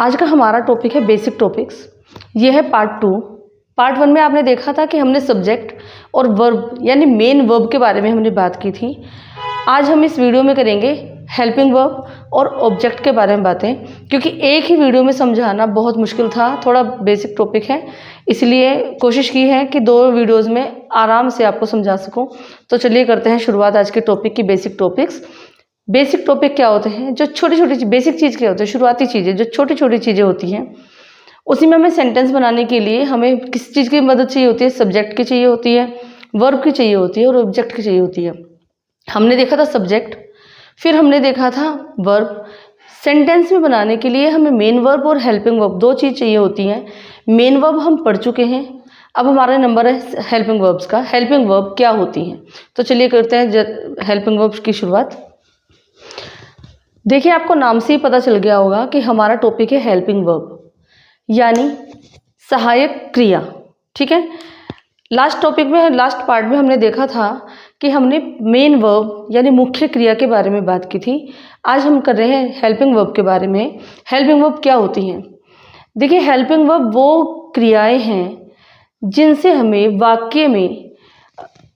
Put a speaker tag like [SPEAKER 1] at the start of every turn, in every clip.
[SPEAKER 1] आज का हमारा टॉपिक है बेसिक टॉपिक्स। ये है पार्ट 2। पार्ट 1 में आपने देखा था कि हमने सब्जेक्ट और वर्ब यानी मेन वर्ब के बारे में हमने बात की थी। आज हम इस वीडियो में करेंगे हेल्पिंग वर्ब और ऑब्जेक्ट के बारे में बातें, क्योंकि एक ही वीडियो में समझाना बहुत मुश्किल था, थोड़ा बेसिक टॉपिक है, इसलिए कोशिश की है कि 2 वीडियोज़ में आराम से आपको समझा सकूं। तो चलिए करते हैं शुरुआत आज के टॉपिक की, बेसिक टॉपिक्स। बेसिक टॉपिक क्या होते हैं? जो छोटी छोटी बेसिक चीज़ क्या होते हैं, शुरुआती चीज़ें, जो छोटी छोटी चीज़ें होती हैं, उसी में हमें सेंटेंस बनाने के लिए हमें किस चीज़ की मदद चाहिए होती है? सब्जेक्ट की चाहिए होती है, वर्ब की चाहिए होती है और ऑब्जेक्ट की चाहिए होती है। हमने देखा था सब्जेक्ट, फिर हमने देखा था वर्ब। सेंटेंस में बनाने के लिए हमें मेन वर्ब और हेल्पिंग वर्ब 2 चीज़ चाहिए होती हैं। मेन वर्ब हम पढ़ चुके हैं, अब हमारा नंबर है हेल्पिंग वर्ब्स का। हेल्पिंग वर्ब क्या होती हैं, तो चलिए करते हैं हेल्पिंग वर्ब्स की शुरुआत। देखिए, आपको नाम से ही पता चल गया होगा कि हमारा टॉपिक है हेल्पिंग वर्ब यानी सहायक क्रिया। ठीक है, लास्ट टॉपिक में, लास्ट पार्ट में हमने देखा था कि हमने मेन वर्ब यानी मुख्य क्रिया के बारे में बात की थी। आज हम कर रहे हैं हेल्पिंग वर्ब के बारे में। हेल्पिंग वर्ब क्या होती हैं? देखिए, हेल्पिंग वर्ब वो क्रियाएं हैं जिनसे हमें वाक्य में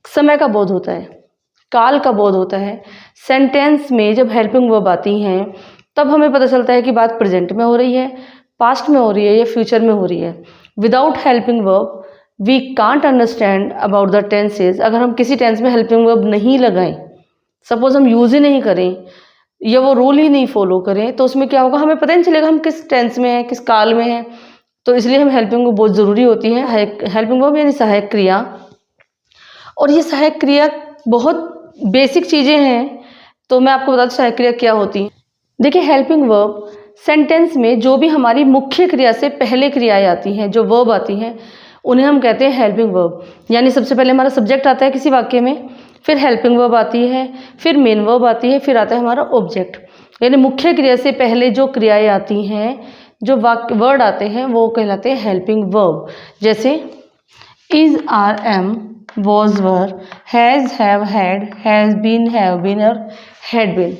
[SPEAKER 1] समय का बोध होता है, काल का बोध होता है। सेंटेंस में जब हेल्पिंग वर्ब आती हैं तब हमें पता चलता है कि बात प्रेजेंट में हो रही है, पास्ट में हो रही है या फ्यूचर में हो रही है। Without helping verb we can't understand about the tenses. अगर हम किसी टेंस में हेल्पिंग वर्ब नहीं लगाएं, सपोज हम यूज़ ही नहीं करें या वो रूल ही नहीं फॉलो करें, तो उसमें क्या होगा, हमें पता ही नहीं चलेगा हम किस टेंस में हैं, किस काल में हैं। तो इसलिए हम हेल्पिंग वर्ब बहुत ज़रूरी होती है। हेल्पिंग वर्ब यानी सहायक क्रिया, और ये सहायक क्रिया बहुत बेसिक चीज़ें हैं। तो मैं आपको बता दूं सहायक क्रिया क्या होती है। देखिए, हेल्पिंग वर्ब सेंटेंस में जो भी हमारी मुख्य क्रिया से पहले क्रियाएं आती हैं, जो वर्ब आती हैं, उन्हें हम कहते हैं हेल्पिंग वर्ब। यानी सबसे पहले हमारा सब्जेक्ट आता है किसी वाक्य में, फिर हेल्पिंग वर्ब आती है, फिर मेन वर्ब आती है, फिर आता है हमारा ऑब्जेक्ट। यानी मुख्य क्रिया से पहले जो क्रियाएं आती हैं, जो वाक्य वर्ड आते हैं, वो कहलाते हैं हेल्पिंग वर्ब। जैसे is, are, am, was, were, has, have, had, have been और हैड बीन।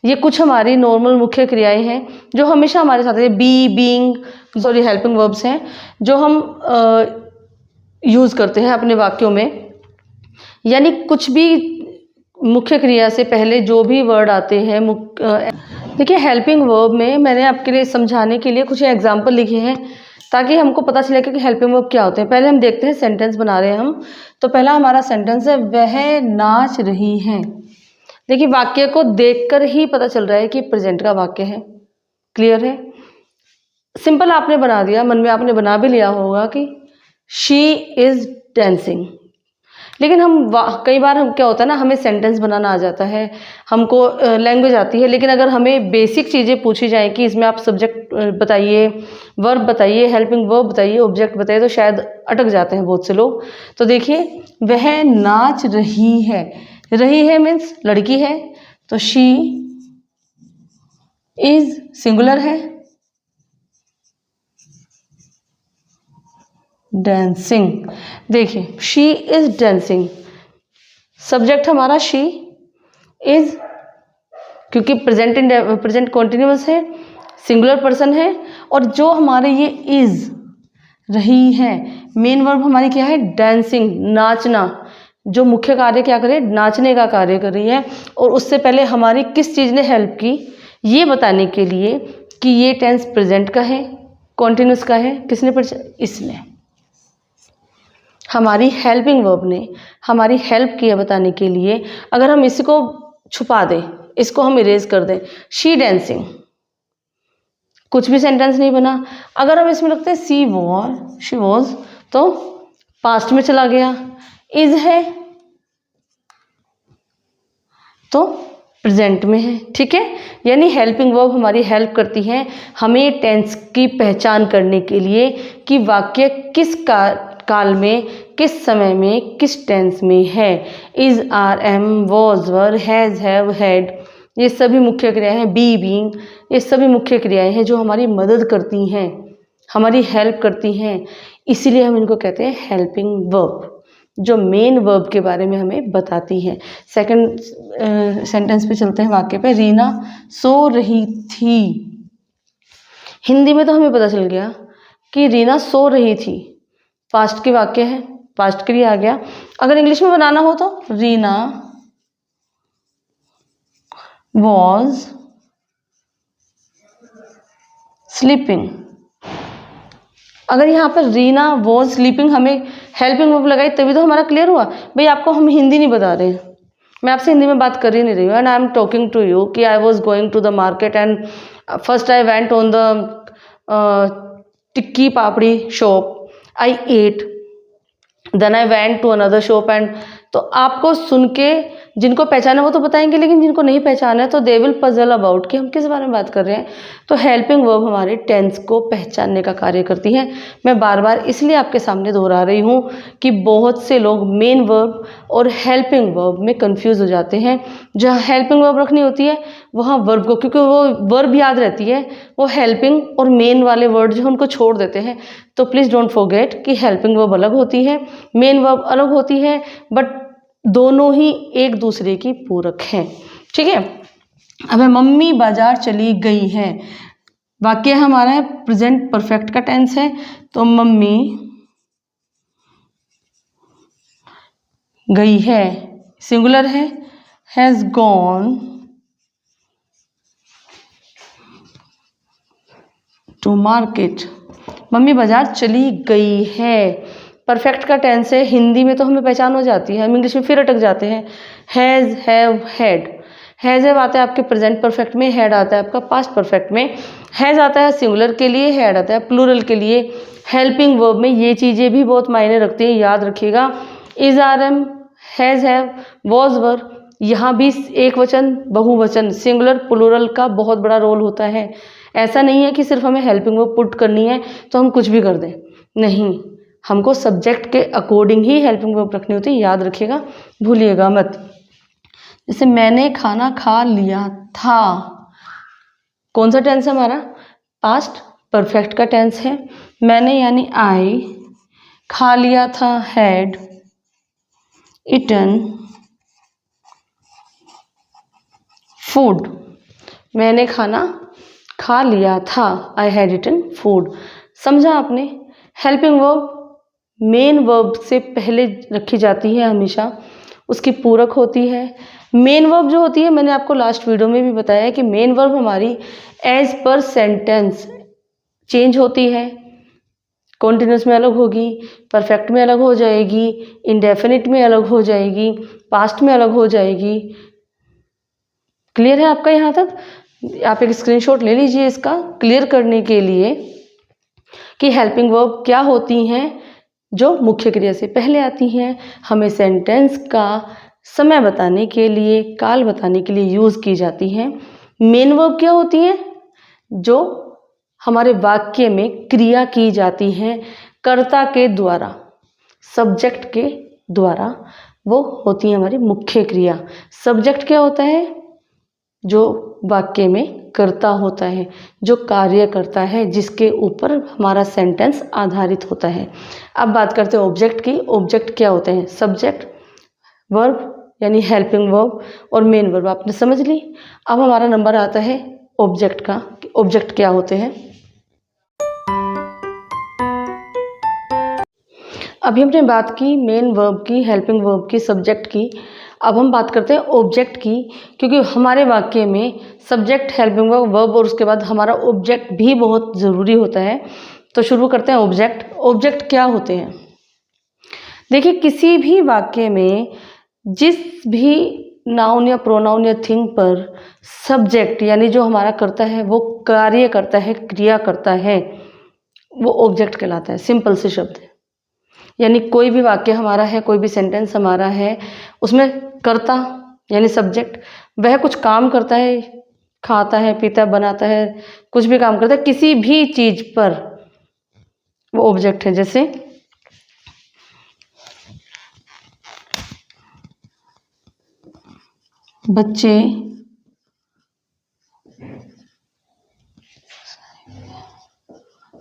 [SPEAKER 1] ये कुछ हमारी नॉर्मल मुख्य क्रियाएं हैं जो हमेशा हमारे साथ है। बी, बीइंग, हेल्पिंग वर्ब्स हैं जो हम यूज़ करते हैं अपने वाक्यों में। यानी कुछ भी मुख्य क्रिया से पहले जो भी वर्ड आते हैं। देखिए, हेल्पिंग वर्ब में मैंने आपके लिए समझाने के लिए कुछ एग्जाम्पल लिखे हैं ताकि हमको पता चले कि हेल्पिंग वर्ब क्या होते हैं। पहले हम देखते हैं, सेंटेंस बना रहे हैं हम। तो पहला हमारा सेंटेंस है, वह नाच रही हैं। देखिए, वाक्य को देखकर ही पता चल रहा है कि प्रेजेंट का वाक्य है। क्लियर है? सिंपल आपने बना दिया, मन में आपने बना भी लिया होगा कि शी इज डांसिंग। लेकिन हम कई बार हम क्या होता है ना, हमें सेंटेंस बनाना आ जाता है, हमको लैंग्वेज आती है, लेकिन अगर हमें बेसिक चीज़ें पूछी जाएं कि इसमें आप सब्जेक्ट बताइए, वर्ब बताइए, हेल्पिंग वर्ब बताइए, ऑब्जेक्ट बताइए, तो शायद अटक जाते हैं बहुत से लोग। तो देखिए, वह नाच रही है। रही है मीन्स लड़की है, तो शी इज सिंगुलर है, डांसिंग। देखिए, शी इज डांसिंग, सब्जेक्ट हमारा शी, इज क्योंकि प्रेजेंट कॉन्टिन्यूअस है, सिंगुलर पर्सन है, और जो हमारे ये इज रही है, मेन वर्ब हमारी क्या है, डांसिंग, नाचना। जो मुख्य कार्य क्या करे, नाचने का कार्य कर रही है। और उससे पहले हमारी किस चीज़ ने हेल्प की, ये बताने के लिए कि ये टेंस प्रेजेंट का है, कॉन्टिन्यूअस का है, किसने, इसने। हमारी हेल्पिंग वर्ब ने हमारी हेल्प किया बताने के लिए। अगर हम इसको छुपा दें, इसको हम इरेज कर दें, शी डांसिंग, कुछ भी सेंटेंस नहीं बना। अगर हम इसमें रखते हैं शी वॉज, तो पास्ट में चला गया। इज है तो प्रेजेंट में है। ठीक है, यानी हेल्पिंग वर्ब हमारी हेल्प करती हैं हमें टेंस की पहचान करने के लिए कि वाक्य किस काल में, किस समय में, किस टेंस में है। Is, are, am, was, were, has, have, had, ये सभी मुख्य क्रियाएं हैं। बी, बीइंग, ये सभी मुख्य क्रियाएं हैं जो हमारी मदद करती हैं, हमारी हेल्प करती हैं। इसीलिए हम इनको कहते हैं हेल्पिंग वर्ब, जो मेन वर्ब के बारे में हमें बताती है। सेकंड सेंटेंस पे चलते हैं, वाक्य पे। रीना सो रही थी। हिंदी में तो हमें पता चल गया कि रीना सो रही थी, पास्ट के वाक्य है, पास्ट के लिए आ गया। अगर इंग्लिश में बनाना हो तो रीना वॉज स्लीपिंग। अगर यहाँ पर रीना वॉज स्लीपिंग हमें हेल्पिंग वर्ब लगाई तभी तो हमारा क्लियर हुआ। भाई आपको हम हिंदी नहीं बता रहे हैं, मैं आपसे हिंदी में बात कर ही नहीं रही हूँ, and I am talking to you कि I was going to the market and first I went on the tikki papdi shop, I ate, then I went to another shop and. तो आपको सुन के जिनको पहचाना वो तो बताएंगे, लेकिन जिनको नहीं पहचाना है तो दे विल पजल अबाउट कि हम किस बारे में बात कर रहे हैं। तो हेल्पिंग वर्ब हमारे टेंस को पहचानने का कार्य करती है। मैं बार बार इसलिए आपके सामने दोहरा रही हूँ कि बहुत से लोग मेन वर्ब और हेल्पिंग वर्ब में कंफ्यूज हो जाते हैं। जहाँ हेल्पिंग वर्ब रखनी होती है वहाँ वर्ब को, क्योंकि वो वर्ब याद रहती है, वो हेल्पिंग और मेन वाले वर्ड जो उनको छोड़ देते हैं। तो प्लीज़ डोंट फॉरगेट कि हेल्पिंग वर्ब अलग होती है, मेन वर्ब अलग होती है, बट दोनों ही एक दूसरे की पूरक हैं। ठीक है। अब मम्मी बाजार चली गई हैं, वाक्य हमारा है प्रेजेंट परफेक्ट का टेंस है, तो मम्मी गई है सिंगुलर है, has gone to market. Mummy बाजार चली गई है, परफेक्ट का टेंस है, हिंदी में तो हमें पहचान हो जाती है, हम इंग्लिश में फिर अटक जाते हैं। Has, have, had. Has have आता है आपके प्रेजेंट परफेक्ट में, हैड आता है आपका पास्ट परफेक्ट में। हैज़ आता है सिंगुलर के लिए, हैड आता है प्लूरल के लिए। हेल्पिंग वर्ब में ये चीज़ें भी बहुत मायने रखती हैं, याद रखिएगा। Is, are, am, has, have, was, were, यहाँ भी एक वचन बहुवचन सिंगुलर प्लूरल का बहुत बड़ा रोल होता है। ऐसा नहीं है कि सिर्फ हमें हेल्पिंग वर्ब पुट करनी है तो हम कुछ भी कर दें, नहीं, हमको सब्जेक्ट के अकॉर्डिंग ही हेल्पिंग वर्ब रखनी होती है, याद रखिएगा, भूलिएगा मत। जैसे मैंने खाना खा लिया था, कौन सा टेंस है हमारा? पास्ट परफेक्ट का टेंस है। मैंने यानी आई, खा लिया था हैड इटन फूड। मैंने खाना खा लिया था, आई हैड इटन फूड। समझा आपने? हेल्पिंग वर्ब मेन वर्ब से पहले रखी जाती है हमेशा, उसकी पूरक होती है। मेन वर्ब जो होती है, मैंने आपको लास्ट वीडियो में भी बताया कि मेन वर्ब हमारी एज पर सेंटेंस चेंज होती है, कॉन्टिन्यूस में अलग होगी, परफेक्ट में अलग हो जाएगी, इंडेफिनिट में अलग हो जाएगी, पास्ट में अलग हो जाएगी। क्लियर है आपका यहाँ तक? आप एक स्क्रीनशॉट ले लीजिए इसका क्लियर करने के लिए कि हेल्पिंग वर्ब क्या होती हैं जो मुख्य क्रिया से पहले आती हैं, हमें सेंटेंस का समय बताने के लिए, काल बताने के लिए यूज़ की जाती हैं। मेन वर्ब क्या होती है? जो हमारे वाक्य में क्रिया की जाती हैं कर्ता के द्वारा, सब्जेक्ट के द्वारा, वो होती है हमारी मुख्य क्रिया। सब्जेक्ट क्या होता है? जो वाक्य में कर्ता होता है, जो कार्य करता है, जिसके ऊपर हमारा सेंटेंस आधारित होता है। अब बात करते हैं ऑब्जेक्ट की। ऑब्जेक्ट क्या होते हैं? सब्जेक्ट, वर्ब यानी हेल्पिंग वर्ब और मेन वर्ब आपने समझ ली। अब हमारा नंबर आता है ऑब्जेक्ट का, कि ऑब्जेक्ट क्या होते हैं। अभी हमने बात की मेन वर्ब की, हेल्पिंग वर्ब की, सब्जेक्ट की। अब हम बात करते हैं ऑब्जेक्ट की, क्योंकि हमारे वाक्य में सब्जेक्ट, हेल्पिंग वर्ब और उसके बाद हमारा ऑब्जेक्ट भी बहुत ज़रूरी होता है। तो शुरू करते हैं ऑब्जेक्ट। ऑब्जेक्ट क्या होते हैं? देखिए, किसी भी वाक्य में जिस भी नाउन या प्रोनाउन या थिंग पर सब्जेक्ट यानी जो हमारा करता है, वो कार्य करता है, क्रिया करता है, वो ऑब्जेक्ट कहलाता है। सिंपल से शब्द है, यानी कोई भी वाक्य हमारा है, कोई भी सेंटेंस हमारा है, उसमें कर्ता यानी सब्जेक्ट वह कुछ काम करता है, खाता है, पीता है, बनाता है, कुछ भी काम करता है किसी भी चीज़ पर, वो ऑब्जेक्ट है। जैसे बच्चे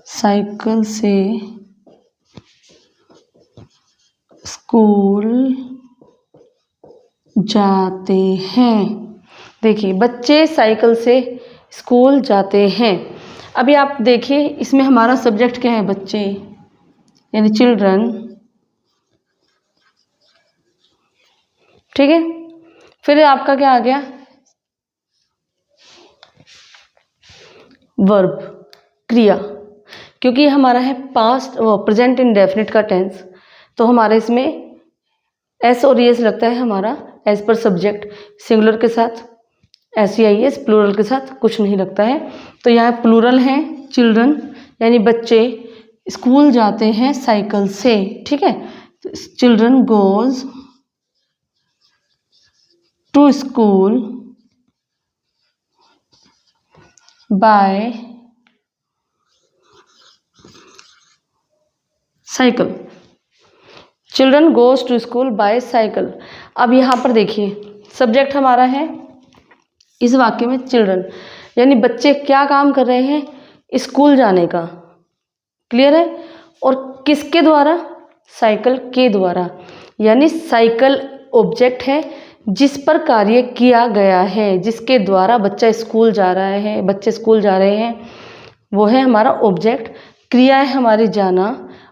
[SPEAKER 1] साइकिल से स्कूल जाते हैं। देखिए, बच्चे साइकिल से स्कूल जाते हैं। अभी आप देखिए इसमें हमारा सब्जेक्ट क्या है, बच्चे यानी चिल्ड्रन, ठीक है। फिर आपका क्या आ गया, वर्ब, क्रिया, क्योंकि ये हमारा है पास्ट प्रेजेंट इंडेफिनिट का टेंस, तो हमारे इसमें एस और एस लगता है हमारा एज पर सब्जेक्ट, सिंगुलर के साथ SEIS, प्लूरल के साथ कुछ नहीं लगता है। तो यहाँ प्लूरल है चिल्ड्रन, यानी बच्चे स्कूल जाते हैं साइकिल से, ठीक है। तो children goes to school by cycle, children goes to school by cycle. अब यहाँ पर देखिए सब्जेक्ट हमारा है इस वाक्य में चिल्ड्रन, यानी बच्चे क्या काम कर रहे हैं, स्कूल जाने का, क्लियर है। और किसके द्वारा, साइकिल के द्वारा, यानी साइकिल ऑब्जेक्ट है जिस पर कार्य किया गया है, जिसके द्वारा बच्चा स्कूल जा रहा है, बच्चे स्कूल जा रहे हैं, वो है हमारा ऑब्जेक्ट। क्रिया है हमारी जाना,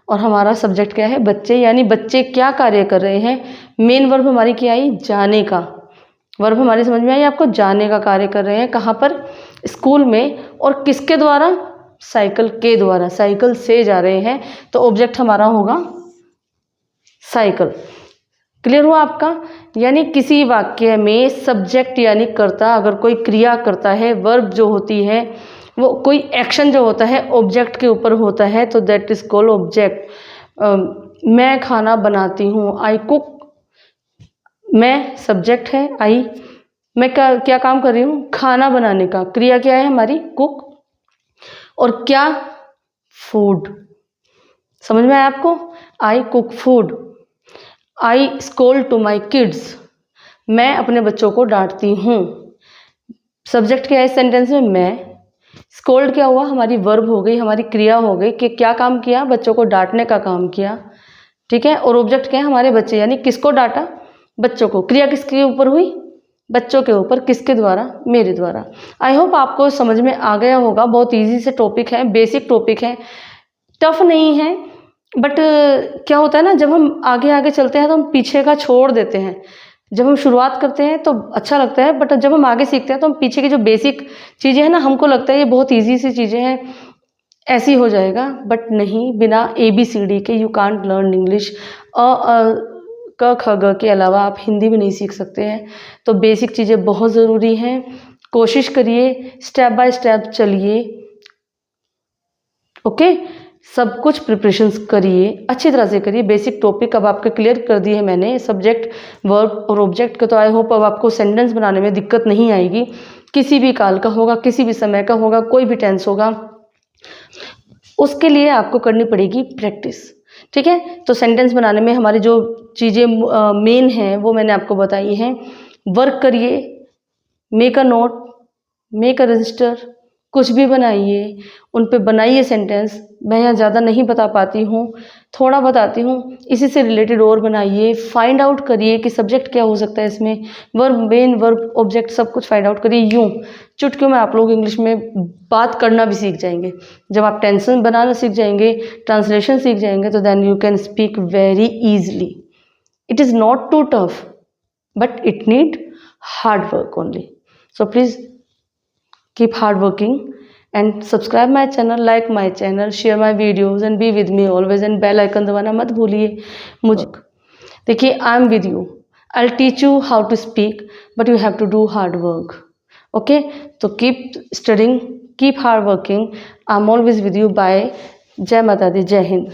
[SPEAKER 1] और हमारा सब्जेक्ट क्या है, बच्चे, यानी बच्चे क्या कार्य कर रहे हैं। मेन वर्ब हमारी क्या आई, जाने का, वर्ब हमारी समझ में आई आपको, जाने का कार्य कर रहे हैं, कहाँ पर, स्कूल में, और किसके द्वारा, साइकिल के द्वारा, साइकिल से जा रहे हैं, तो ऑब्जेक्ट हमारा होगा साइकिल। क्लियर हुआ आपका। यानी किसी वाक्य में सब्जेक्ट यानी कर्ता अगर कोई क्रिया करता है, वर्ब जो होती है वो कोई एक्शन जो होता है ऑब्जेक्ट के ऊपर होता है, तो दैट इज कॉल्ड ऑब्जेक्ट। मैं खाना बनाती हूँ, आई कुक, मैं सब्जेक्ट है, आई, मैं क्या काम कर रही हूँ, खाना बनाने का, क्रिया क्या है हमारी, कुक, और क्या, फूड। समझ में आया आपको, I cook food. I scold to my kids, मैं अपने बच्चों को डांटती हूँ। सब्जेक्ट क्या है इस सेंटेंस में, मैं। स्कोल्ड क्या हुआ, हमारी वर्ब हो गई, हमारी क्रिया हो गई कि क्या काम किया, बच्चों को डांटने का काम किया, ठीक है। और ऑब्जेक्ट क्या है, हमारे बच्चे, यानी किसको डांटा, बच्चों को। क्रिया किसके ऊपर हुई, बच्चों के ऊपर, किसके द्वारा, मेरे द्वारा। आई होप आपको समझ में आ गया होगा। बहुत इजी से टॉपिक है, बेसिक टॉपिक है, टफ नहीं है, बट क्या होता है ना, जब हम आगे आगे चलते हैं तो हम पीछे का छोड़ देते हैं। जब हम शुरुआत करते हैं तो अच्छा लगता है, बट जब हम आगे सीखते हैं तो हम पीछे की जो बेसिक चीज़ें हैं ना, हमको लगता है ये बहुत ईजी सी चीज़ें हैं, ऐसी हो जाएगा, बट नहीं। बिना ABCD के यू कांट लर्न इंग्लिश। क ख ग के अलावा आप हिंदी भी नहीं सीख सकते हैं। तो बेसिक चीज़ें बहुत ज़रूरी हैं। कोशिश करिए, स्टेप बाय स्टेप चलिए, ओके। सब कुछ प्रिपरेशंस करिए, अच्छी तरह से करिए। बेसिक टॉपिक अब आपके क्लियर कर दिए हैं मैंने, सब्जेक्ट, वर्ब और ऑब्जेक्ट का। तो आई होप अब आपको सेंटेंस बनाने में दिक्कत नहीं आएगी। किसी भी काल का होगा, किसी भी समय का होगा, कोई भी टेंस होगा, उसके लिए आपको करनी पड़ेगी प्रैक्टिस, ठीक है। तो सेंटेंस बनाने में हमारी जो चीज़ें मेन हैं वो मैंने आपको बताई हैं। वर्क करिए, make a note, make a resistor, कुछ भी बनाइए, उन पे बनाइए सेंटेंस। मैं यहाँ ज़्यादा नहीं बता पाती हूँ, थोड़ा बताती हूँ, इसी से रिलेटेड और बनाइए। फाइंड आउट करिए कि सब्जेक्ट क्या हो सकता है इसमें, वर्ब, मेन वर्ब, ऑब्जेक्ट, सब कुछ फाइंड आउट करिए। यूँ चुटकियों में आप लोग इंग्लिश में बात करना भी सीख जाएंगे। जब आप टेंशन बनाना सीख जाएंगे, ट्रांसलेशन सीख जाएंगे, तो then you can speak very easily. It is not too tough, but it need hard work only. So please keep hard working and subscribe my channel, like my channel, share my videos and be with me always, and bell icon दबाना मत भूलिए। मुझे देखिए, I am with you, I'll teach you how to speak, but you have to do hard work, okay? तो keep studying, keep hard working, I'm always with you. Bye, जय माता दी, जय हिंद।